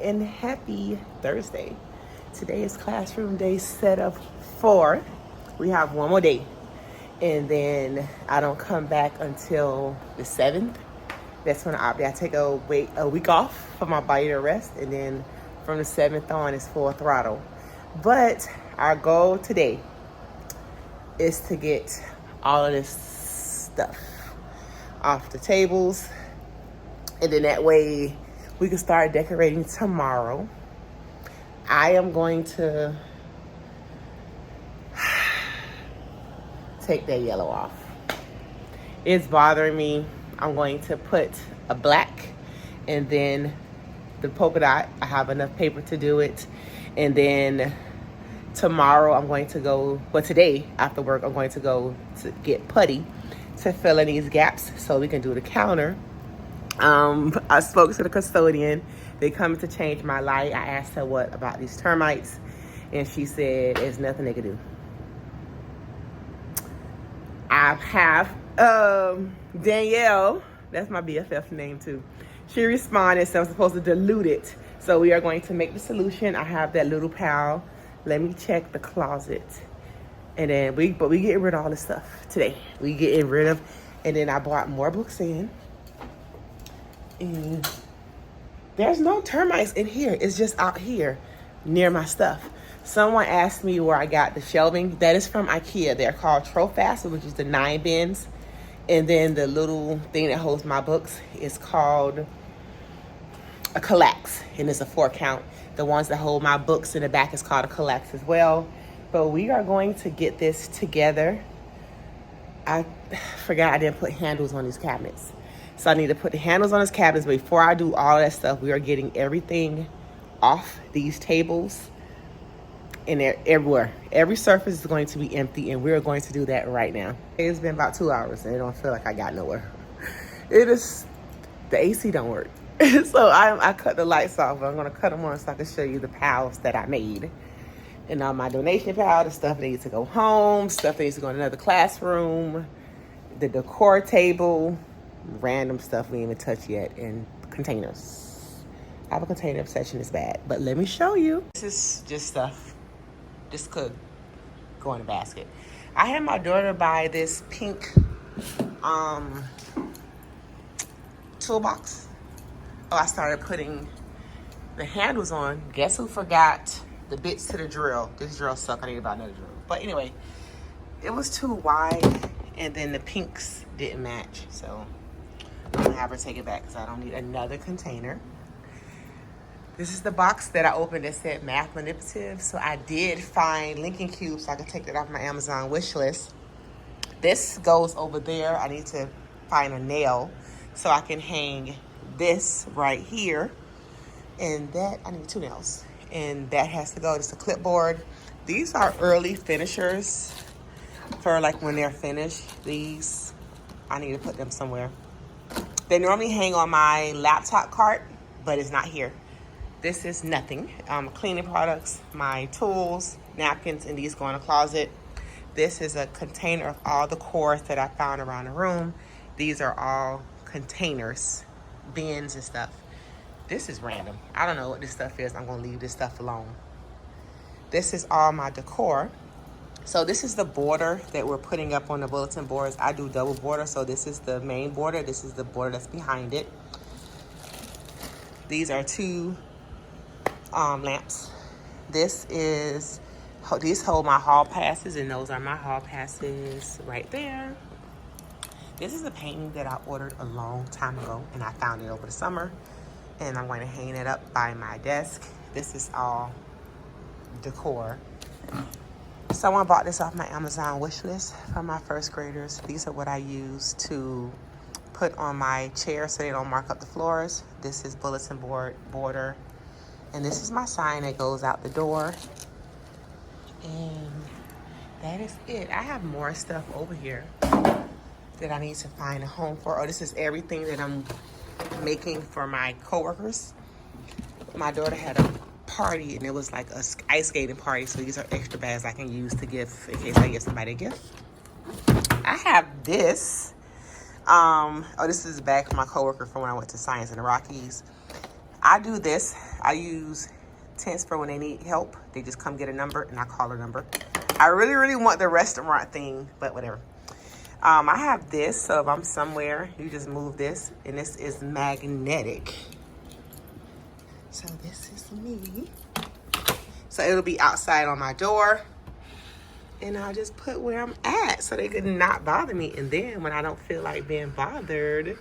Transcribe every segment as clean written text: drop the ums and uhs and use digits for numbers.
and happy Thursday. Today is classroom day set of 4. We have one more day, and then I don't come back until the 7th. That's when I take a week off for my body to rest, and then from the 7th on is full throttle. But our goal today is to get all of this stuff off the tables, and then that way we can start decorating tomorrow. I am going to take that yellow off. It's bothering me. I'm going to put a black and then the polka dot. I have enough paper to do it. And then tomorrow I'm going to go, well, today after work, I'm going to go to get putty to fill in these gaps so we can do the counter. I spoke to the custodian. They come to change my light. I asked her what about these termites, and she said there's nothing they could do. I have Danielle, that's my BFF name too. She responded, so I'm supposed to dilute it. So we are going to make the solution. I have that little pal. Let me check the closet. And then we getting rid of all this stuff today. We getting rid of, and then I brought more books in. And there's no termites in here. It's just out here near my stuff. Someone asked me where I got the shelving. That is from IKEA. They're called Trofast, which is the 9 bins. And then the little thing that holds my books is called a Collax, and it's a 4 count. The ones that hold my books in the back is called a Collax as well. But we are going to get this together. I forgot I didn't put handles on these cabinets. So I need to put the handles on these cabinets. But before I do all that stuff, we are getting everything off these tables. And they're everywhere. Every surface is going to be empty, and we're going to do that right now. It's been about 2 hours, and it don't feel like I got nowhere. It is, the AC don't work. So I cut the lights off. I'm gonna cut them on so I can show you the pals that I made. And all my donation pal, the stuff needs to go home, stuff needs to go in another classroom, the decor table, random stuff we didn't even touch yet, and containers. I have a container obsession, it's bad, but let me show you. This is just stuff. This could go in a basket. I had my daughter buy this pink toolbox. Oh, I started putting the handles on. Guess who forgot the bits to the drill? This drill sucked. I need to buy another drill. But anyway, it was too wide, and then the pinks didn't match. So I'm gonna have her take it back because I don't need another container. This is the box that I opened that said math manipulative. So I did find linking cubes so I could take that off my Amazon wish list. This goes over there. I need to find a nail so I can hang this right here. And that, I need 2 nails. And that has to go, it's a clipboard. These are early finishers for like when they're finished. These, I need to put them somewhere. They normally hang on my laptop cart, but it's not here. This is nothing. Cleaning products, my tools, napkins, and these go in a closet. This is a container of all the cores that I found around the room. These are all containers, bins and stuff. This is random. I don't know what this stuff is. I'm gonna leave this stuff alone. This is all my decor. So this is the border that we're putting up on the bulletin boards. I do double border, so this is the main border. This is the border that's behind it. These are 2 lamps. These hold my hall passes, and those are my hall passes right there. This is a painting that I ordered a long time ago, and I found it over the summer, and I'm going to hang it up by my desk. This is all decor. Someone bought this off my Amazon wish list for my first graders. These are what I use to put on my chair so they don't mark up the floors. This is bulletin board border. And this is my sign that goes out the door. And that is it. I have more stuff over here that I need to find a home for. Oh, this is everything that I'm making for my coworkers. My daughter had a party, and it was like a ice skating party, so these are extra bags I can use to give in case I give somebody a gift. I have this. Oh, this is a bag for my coworker from when I went to Science in the Rockies. I do this. I use tents for when they need help. They just come get a number and I call a number. I really, really want the restaurant thing, but whatever. I have this, so if I'm somewhere, you just move this, and this is magnetic. So this is me. So it'll be outside on my door, and I'll just put where I'm at so they could not bother me. And then when I don't feel like being bothered,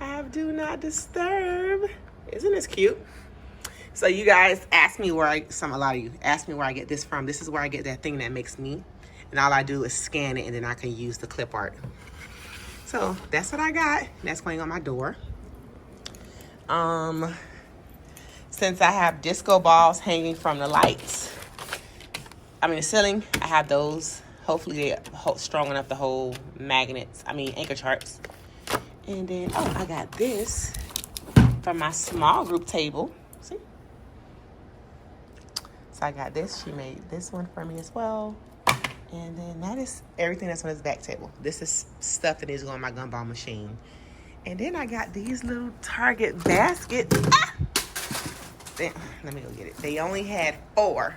I have do not disturb. Isn't this cute? So you guys ask me where a lot of you ask me where I get this from. This is where I get that thing that makes me. And all I do is scan it, and then I can use the clip art. So that's what I got. That's going on my door. Since I have disco balls hanging from the lights, the ceiling, I have those. Hopefully they're strong enough to hold anchor charts. And then, I got this from my small group table. See? So I got this. She made this one for me as well. And then that is everything that's on this back table. This is stuff that is going on my gumball machine. And then I got these little Target baskets. Damn, let me go get it. They only had 4.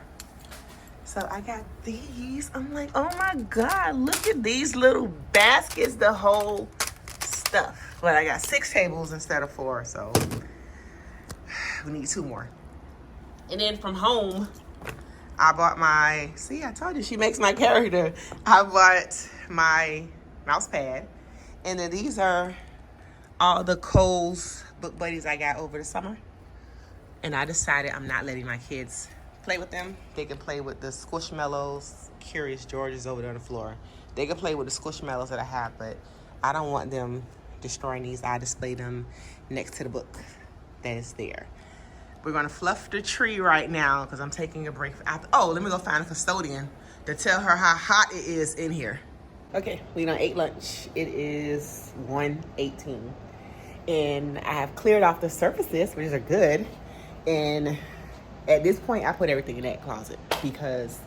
So I got these. I'm like, oh my God, look at these little baskets, the whole stuff. But I got 6 tables instead of 4, so we need 2 more. And then from home, I bought I told you she makes my character. I bought my mouse pad. And then these are all the Kohl's book buddies I got over the summer. And I decided I'm not letting my kids play with them. They can play with the Squishmallows. Curious George is over there on the floor. They can play with the Squishmallows that I have, but I don't want them destroying these. I display them next to the book that is there. We're gonna fluff the tree right now because I'm taking a break. Let me go find a custodian to tell her how hot it is in here. Okay, we done ate lunch. It is 1:18. And I have cleared off the surfaces, which are good. And at this point, I put everything in that closet because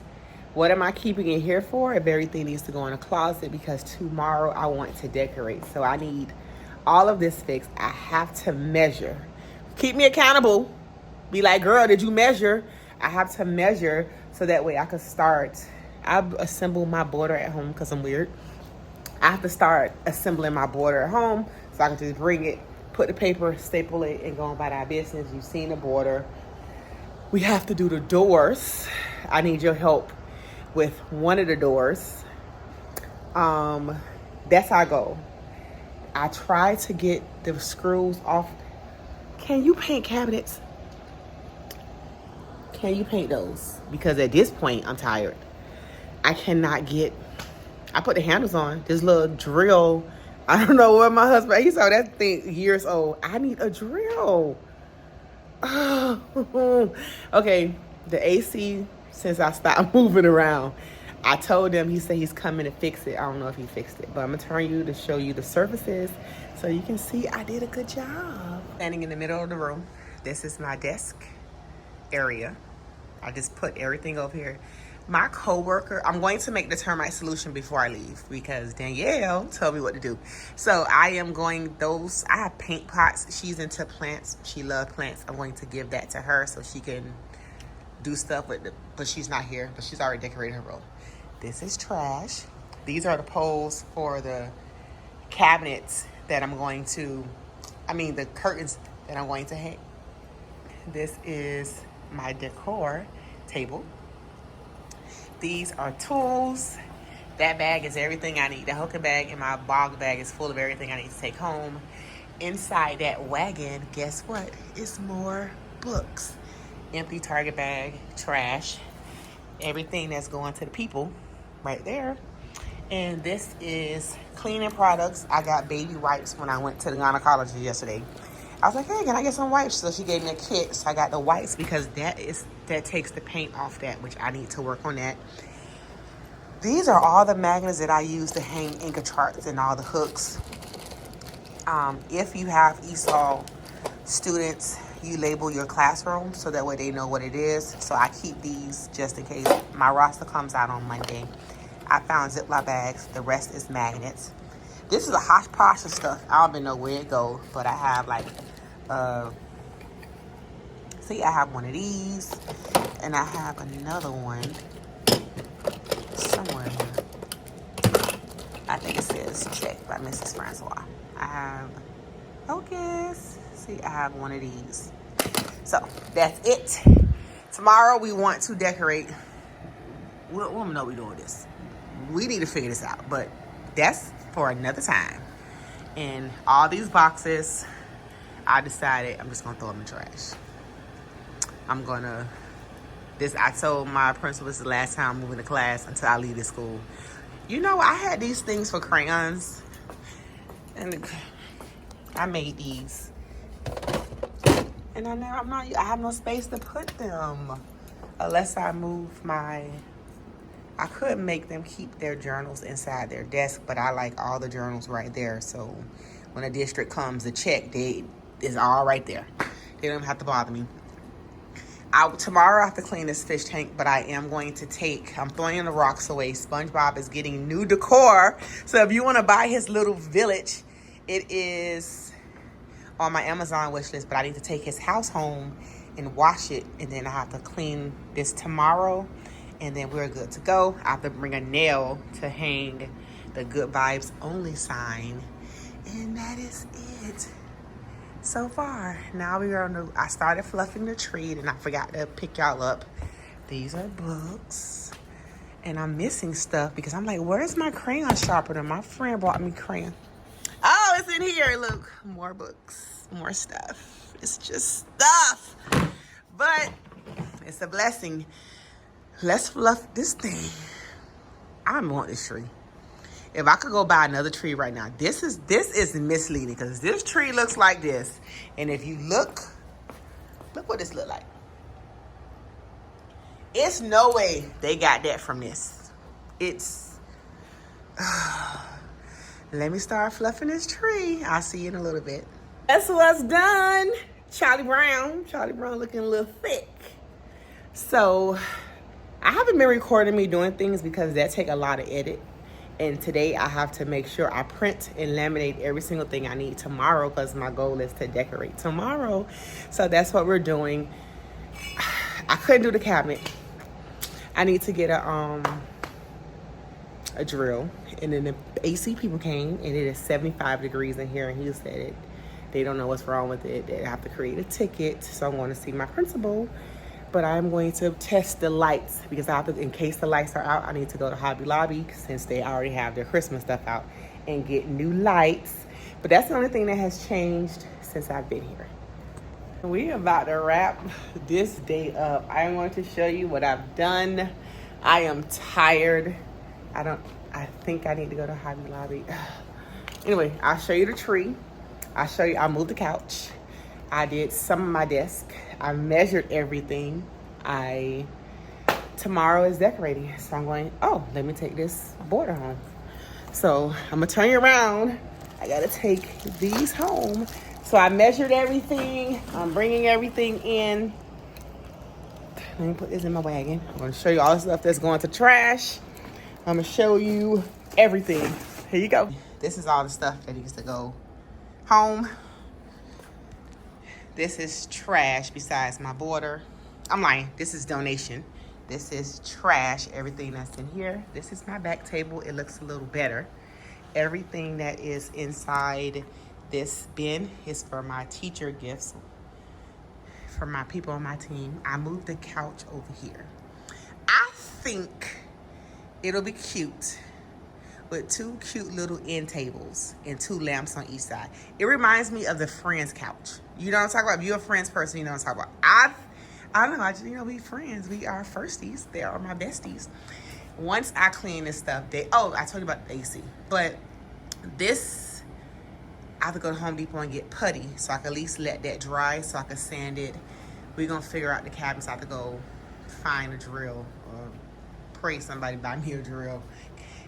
what am I keeping it here for if everything needs to go in a closet? Because tomorrow I want to decorate. So I need all of this fixed. I have to measure. Keep me accountable. Be like, girl, did you measure? I have to measure so that way I can start. I assemble my border at home because I'm weird. I have to start assembling my border at home so I can just bring it, put the paper, staple it, and go on about our business. You've seen the border. We have to do the doors. I need your help with one of the doors. That's our goal. I try to get the screws off. Can you paint cabinets? Can you paint those? Because at this point, I'm tired. I cannot get, I put the handles on. This little drill, I don't know what my husband, he saw that thing years old. I need a drill. Okay, the AC, since I stopped moving around, I told him, he said he's coming to fix it. I don't know if he fixed it, but I'm gonna turn you to show you the surfaces so you can see I did a good job. Standing in the middle of the room. This is my desk area. I just put everything over here. My coworker, I'm going to make the termite solution before I leave because Danielle told me what to do. So I am going, I have paint pots. She's into plants. She loves plants. I'm going to give that to her so she can do stuff with it. But she's not here, but she's already decorated her room. This is trash. These are the poles for the cabinets that I'm going to, the curtains that I'm going to hang. This is my decor table. These are tools. That bag is everything I need. The Hoka bag and my bog bag is full of everything I need to take home. Inside that wagon, guess what? It's more books. Empty Target bag, trash. Everything that's going to the people right there. And this is cleaning products. I got baby wipes when I went to the gynecologist yesterday. I was like, hey, can I get some wipes? So she gave me a kit. So I got the wipes because that takes the paint off that, which I need to work on that. These are all the magnets that I use to hang anchor charts and all the hooks. If you have ESOL students, you label your classroom so that way they know what it is. So I keep these just in case. My roster comes out on Monday. I found Ziploc bags. The rest is magnets. This is a hodgepodge of stuff. I don't even know where it goes, but I have like See, I have one of these, and I have another one somewhere here. I think it says check by Mrs. Francois. I have focus. See, I have one of these. So that's it. Tomorrow we want to decorate. We'll know we're doing this. We need to figure this out, but that's for another time. And all these boxes, I decided I'm just gonna throw them in the trash. I told my principal this is the last time I'm moving to class until I leave this school. You know, I had these things for crayons, and I made these. And I have no space to put them unless I move I could make them keep their journals inside their desk, but I like all the journals right there. So when a district comes to check, it's all right there. They don't have to bother me. Tomorrow I have to clean this fish tank, but I'm throwing the rocks away. SpongeBob is getting new decor. So if you want to buy his little village, it is on my Amazon wish list, but I need to take his house home and wash it, and then I have to clean this tomorrow, and then we're good to go. I have to bring a nail to hang the good vibes only sign, and that is it so far. Now I started fluffing the tree, and I forgot to pick y'all up. These are books, and I'm missing stuff because I'm like, where's my crayon sharpener? My friend brought me crayon. Oh, it's in here. Look, more books, more stuff. It's just stuff, but it's a blessing. Let's fluff this thing. I want this tree. If I could go buy another tree right now, this is misleading because this tree looks like this, and if you look what this look like. It's no way they got that from this. Let me start fluffing this tree. I'll see you in a little bit. That's what's done. Charlie Brown looking a little thick. So I haven't been recording me doing things because that take a lot of edit. And today I have to make sure I print and laminate every single thing I need tomorrow because my goal is to decorate tomorrow. So that's what we're doing. I couldn't do the cabinet. I need to get a drill. And then the AC people came, and it is 75 degrees in here, and he said they don't know what's wrong with it. They have to create a ticket. So I'm going to see my principal. But I'm going to test the lights because in case the lights are out, I need to go to Hobby Lobby since they already have their Christmas stuff out and get new lights. But that's the only thing that has changed since I've been here. We are about to wrap this day up. I am going to show you what I've done. I am tired. I think I need to go to Hobby Lobby. Anyway, I'll show you the tree. I moved the couch. I did some of my desk. I measured everything. Tomorrow is decorating. So I'm going, let me take this border home. So I'm gonna turn you around. I gotta take these home. So I measured everything. I'm bringing everything in. Let me put this in my wagon. I'm gonna show you all the stuff that's going to trash. I'm gonna show you everything. Here you go. This is all the stuff that needs to go home. This is trash besides my border. I'm lying, this is donation. This is trash, everything that's in here. This is my back table, it looks a little better. Everything that is inside this bin is for my teacher gifts, for my people on my team. I moved the couch over here. I think it'll be cute with two cute little end tables and two lamps on each side. It reminds me of the Friends couch. You know what I'm talking about? If you're a Friends person, you know what I'm talking about. I don't know, we friends. We are firsties. They are my besties. Once I clean this stuff, I told you about the AC. But this, I have to go to Home Depot and get putty so I can at least let that dry so I can sand it. We're going to figure out the cabinets. I have to go find a drill or pray somebody buy me a drill.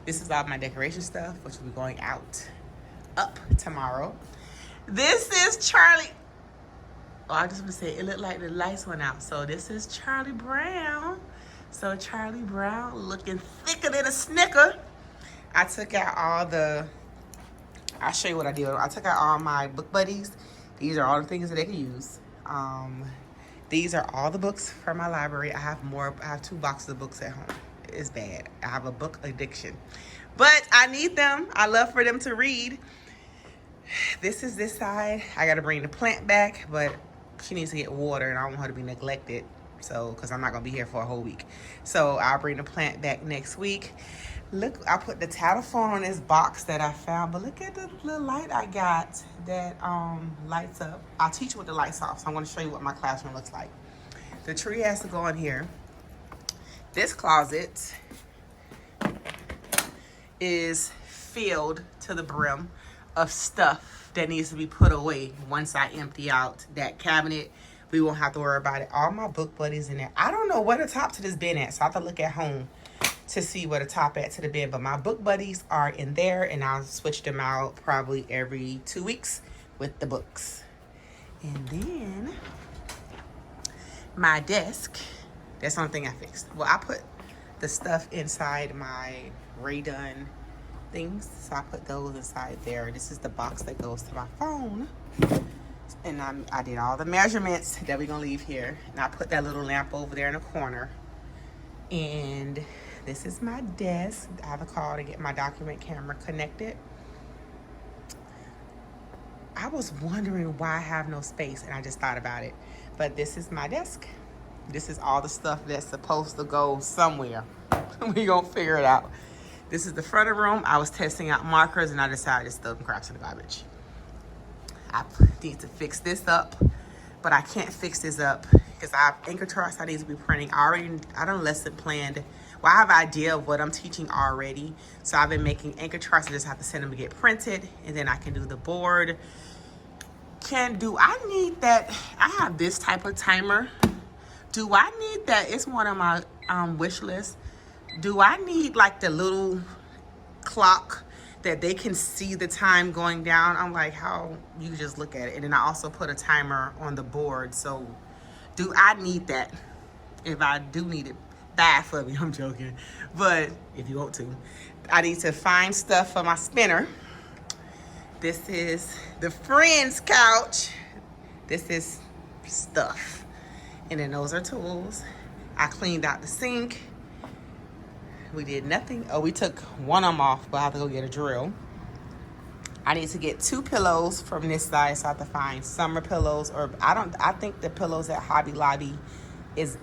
This is all my decoration stuff, which will be going up tomorrow. This is Charlie. I just want to say, it looked like the lights went out. So this is Charlie Brown. So Charlie Brown looking thicker than a Snicker. I took out I'll show you what I did. I took out all my book buddies. These are all the things that they can use. These are all the books from my library. I have 2 boxes of books at home. It's bad. I have a book addiction. But I need them. I love for them to read. This is this side. I got to bring the plant back, but she needs to get water, and I don't want her to be neglected. So, because I'm not going to be here for a whole week. So, I'll bring the plant back next week. Look, I put the tattle phone on this box that I found, but look at the little light I got that lights up. I'll teach you with the lights off, so I'm going to show you what my classroom looks like. The tree has to go in here. This closet is filled to the brim of stuff that needs to be put away. Once I empty out that cabinet, we won't have to worry about it. All my book buddies in there. I don't know where the top to this bin at, so I have to look at home to see where the top at to the bin. But my book buddies are in there, and I'll switch them out probably every 2 weeks with the books. And then my desk, that's the only thing I fixed. Well, I put the stuff inside my redone things, so I put those inside there. This is the box that goes to my phone, and I did all the measurements that we're gonna leave here, and I put that little lamp over there in the corner. And this is my desk. I have a call to get my document camera connected. I was wondering why I have no space, and I just thought about it. But this is my desk. This is all the stuff that's supposed to go somewhere. We gonna figure it out. This is the front of the room. I was testing out markers, and I decided to throw them craps in the garbage. I need to fix this up, but I can't fix this up because I have anchor charts I need to be printing. I done lesson planned. Well, I have an idea of what I'm teaching already, so I've been making anchor charts. I just have to send them to get printed, and then I can do the board. Do I need that? I have this type of timer. Do I need that? It's one of my wish lists. Do I need like the little clock that they can see the time going down? I'm like, how you just look at it. And then I also put a timer on the board. So do I need that? If I do need it, buy it for me. I'm joking. But if you want to, I need to find stuff for my spinner. This is the friend's couch. This is stuff. And then those are tools. I cleaned out the sink. We did nothing. Oh, we took one of them off, but I have to go get a drill. I need to get 2 pillows from this side, so I have to find summer pillows. Or I think the pillows at Hobby Lobby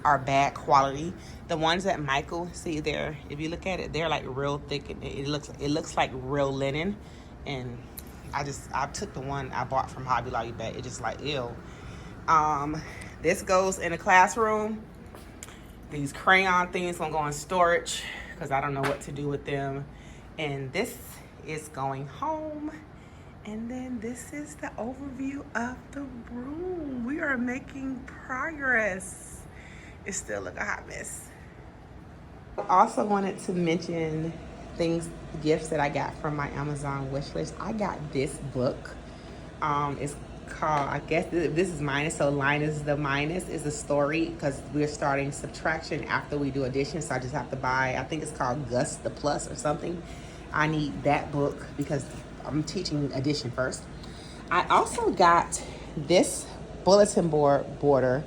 are bad quality. The ones that Michael, see there, if you look at it, they're like real thick, and it looks like real linen. And I took the one I bought from Hobby Lobby back. It just like, ew. This goes in the classroom. These crayon things gonna go in storage because I don't know what to do with them. And this is going home. And then this is the overview of the room. We are making progress. It still look a hot mess. I also wanted to mention gifts that I got from my Amazon wish list. I got this book. It's called, I guess this is minus, so Linus the Minus is a story because we're starting subtraction after we do addition, so I just have to buy, I think it's called Gus the Plus or something. I need that book because I'm teaching addition first. I also got this bulletin board border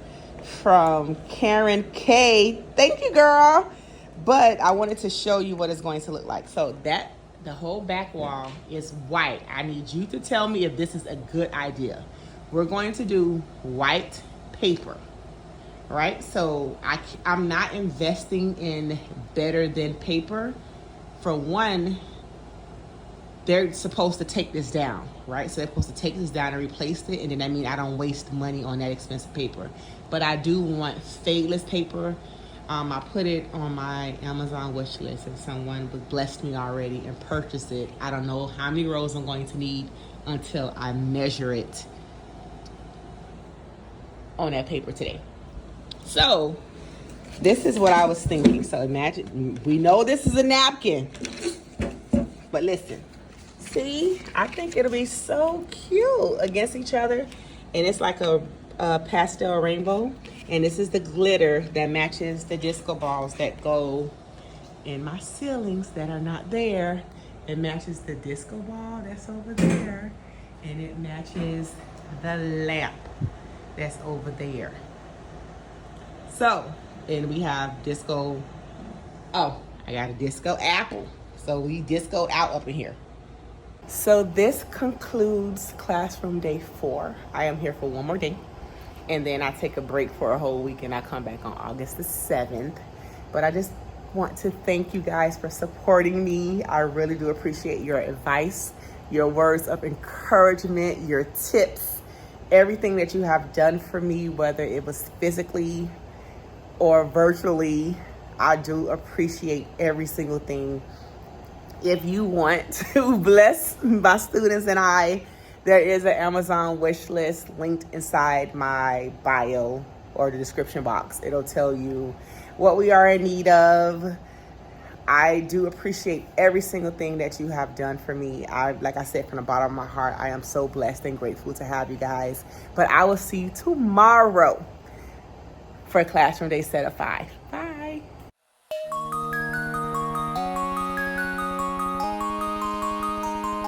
from Karen K. Thank you, girl. But I wanted to show you what it's going to look like. So the whole back wall is white. I need you to tell me if this is a good idea. We're going to do white paper, right? So I'm not investing in better than paper. For one, they're supposed to take this down, right? So they're supposed to take this down and replace it, and then that means I don't waste money on that expensive paper. But I do want fadeless paper. I put it on my Amazon wish list, and someone blessed me already and purchased it. I don't know how many rows I'm going to need until I measure it on that paper today. So this is what I was thinking. So imagine, we know this is a napkin, but listen, see, I think it'll be so cute against each other. And it's like a pastel rainbow. And this is the glitter that matches the disco balls that go in my ceilings that are not there. It matches the disco ball that's over there. And it matches the lamp that's over there. So, and we have disco. Oh, I got a disco apple. So we discoed out up in here. So this concludes classroom day 4. I am here for one more day. And then I take a break for a whole week and I come back on August the 7th. But I just want to thank you guys for supporting me. I really do appreciate your advice, your words of encouragement, your tips, everything that you have done for me, whether it was physically or virtually. I do appreciate every single thing. If you want to bless my students and I, there is an Amazon wish list linked inside my bio or the description box. It'll tell you what we are in need of. I do appreciate every single thing that you have done for me. Like I said, from the bottom of my heart, I am so blessed and grateful to have you guys. But I will see you tomorrow for classroom day set of 5.